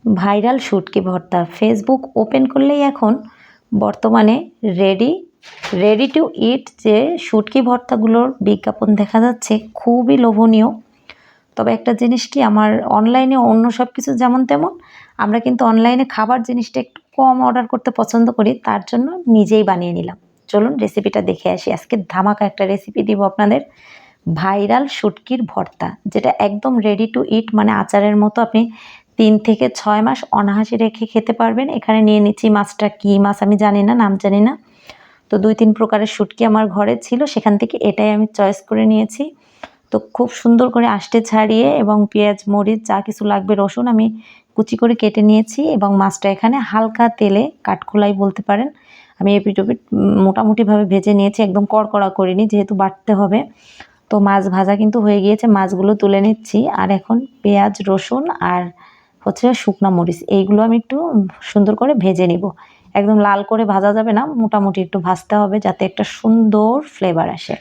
Viral শুটকি ভর্তা Facebook open করলেই এখন বর্তমানে রেডি টু ইট যে শুটকি ভর্তাগুলোর বিজ্ঞাপন দেখা যাচ্ছে, খুবই লোভনীয়। তবে একটা জিনিস কি, আমার অনলাইনে অন্য সব কিছু যেমন তেমন, আমরা কিন্তু অনলাইনে খাবার জিনিসটা একটু কম অর্ডার করতে পছন্দ করি, তার জন্য নিজেই বানিয়ে নিলাম। চলুন রেসিপিটা দেখে আসি। আজকে ধামাকা একটা রেসিপি দিব আপনাদের, ভাইরাল শুটকির ভর্তা, যেটা একদম রেডি টু ইট, মানে আচারের মতো আপনি 3 থেকে 6 মাস অনায়াসে রেখে খেতে পারবেন। এখানে নিয়ে নিচ্ছি মাছটা, কী মাছ আমি জানি না, নাম জানি না। তো 2-3 প্রকারের শুটকি আমার ঘরে ছিল, সেখান থেকে এটাই আমি চয়েস করে নিয়েছি। তো খুব সুন্দর করে আঁশটে ছাড়িয়ে এবং পেঁয়াজ মরিচ যা কিছু লাগবে, রসুন আমি কুচি করে কেটে নিয়েছি এবং মাছটা এখানে হালকা তেলে কাঠখোলাই বলতে পারেন, আমি এপিট ওপিট মোটামুটিভাবে ভেজে নিয়েছি, একদম কড়কড়া করিনি যেহেতু বাটতে হবে। তো মাছ ভাজা কিন্তু হয়ে গিয়েছে, মাছগুলো তুলে নিচ্ছি। আর এখন পেঁয়াজ রসুন আর হচ্ছে শুকনা মরিচ, এইগুলো আমি একটু সুন্দর করে ভেজে নিব। একদম লাল করে ভাজা যাবে না, মোটামুটি একটু ভাজতে হবে যাতে একটা সুন্দর ফ্লেভার আসে।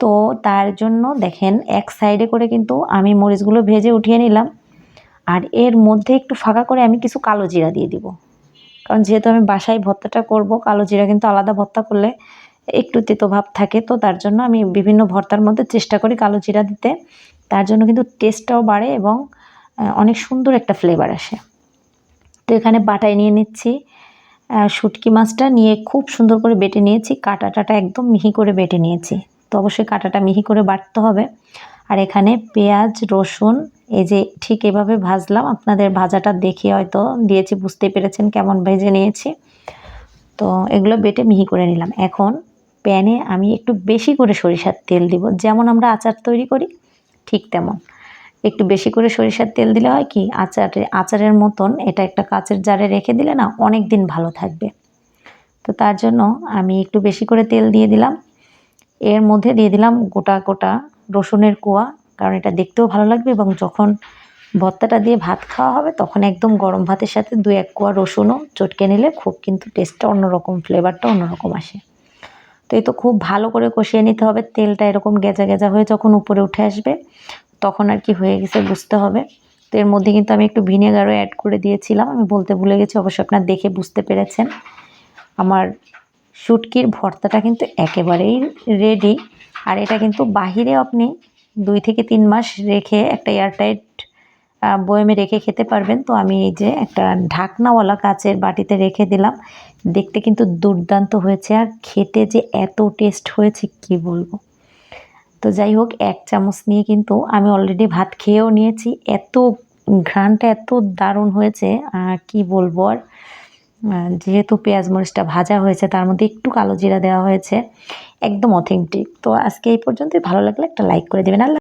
তো তার জন্য দেখেন এক সাইডে করে কিন্তু আমি মরিচগুলো ভেজে উঠিয়ে নিলাম। আর এর মধ্যে একটু ফাঁকা করে আমি কিছু কালো জিরা দিয়ে দিব, কারণ যেহেতু আমি বাসায় ভর্তাটা করব, কালো জিরা কিন্তু আলাদা ভর্তা করলে একটু তেতো ভাব থাকে। তো তার জন্য আমি বিভিন্ন ভর্তার মধ্যে চেষ্টা করি কালো জিরা দিতে, তার জন্য কিন্তু টেস্টটাও বাড়ে এবং অনেক সুন্দর একটা ফ্লেভার আসে। তো এখানে বাটায় নিয়ে নিচ্ছি শুটকি মাছটা, নিয়ে খুব সুন্দর করে বেটে নিয়েছি, কাঁটাটা একদম মিহি করে বেটে নিয়েছি। তো অবশ্যই কাঁটাটা মিহি করে বাটতে হবে। আর এখানে পেঁয়াজ রসুন এই যে ঠিক এভাবে ভাজলাম, আপনাদের ভাজাটা দেখে হয়তো দিয়েছি, বুঝতে পেরেছেন কেমন ভেজে নিয়েছি। তো এগুলো বেটে মিহি করে নিলাম। এখন প্যানে আমি একটু বেশি করে সরিষার তেল দিব, যেমন আমরা আচার তৈরি করি ঠিক তেমন। একটু বেশি করে সরিষার তেল দিলে হয় কি, আচারের মতন এটা একটা কাচের জারে রেখে দিলে না অনেক দিন ভালো থাকবে। তো তার জন্য আমি একটু বেশি করে তেল দিয়ে দিলাম। এর মধ্যে দিয়ে দিলাম গোটা গোটা রসুনের কোয়া, কারণ এটা দেখতেও ভালো লাগবে এবং যখন ভর্তাটা দিয়ে ভাত খাওয়া হবে তখন একদম গরম ভাতের সাথে 2-1 কোয়া রসুনও চটকে নিলে খুব কিন্তু টেস্টটা অন্যরকম, ফ্লেভারটা অন্যরকম আসে। তো এই তো খুব ভালো করে কষিয়ে নিতে হবে, তেলটা এরকম গেজা গেজা হয়ে যখন উপরে উঠে আসবে তখন আর কি হয়ে গেছে বুঝতে হবে। তো এর মধ্যে কিন্তু আমি একটু ভিনেগারও অ্যাড করে দিয়েছিলাম, আমি বলতে ভুলে গেছি, অবশ্যই আপনারা দেখে বুঝতে পেরেছেন। আমার শুটকির ভর্তাটা কিন্তু একেবারেই রেডি। আর এটা কিন্তু বাহিরে আপনি 2 থেকে 3 মাস রেখে একটা এয়ারটাইট বয়ামে রেখে খেতে পারবেন। তো আমি এই যে একটা ঢাকনাওয়ালা কাচের বাটিতে রেখে দিলাম, দেখতে কিন্তু দুর্দান্ত হয়েছে আর খেতে যে এত টেস্ট হয়েছে কি বলবো। তো যাই হোক, 1 চামচ নিয়ে কিন্তু আমি অলরেডি ভাত খেয়েও নিয়েছি, এত ঘ্রাণটা এত দারুণ হয়েছে কি বলবো আর। যেহেতু পেঁয়াজ মরিচটা ভাজা হয়েছে, তার মধ্যে একটু কালো জিরা দেওয়া হয়েছে, একদম অথেন্টিক। তো আজকে এই পর্যন্তই, ভালো লাগলে একটা লাইক করে দেবেন। আল্লাহ।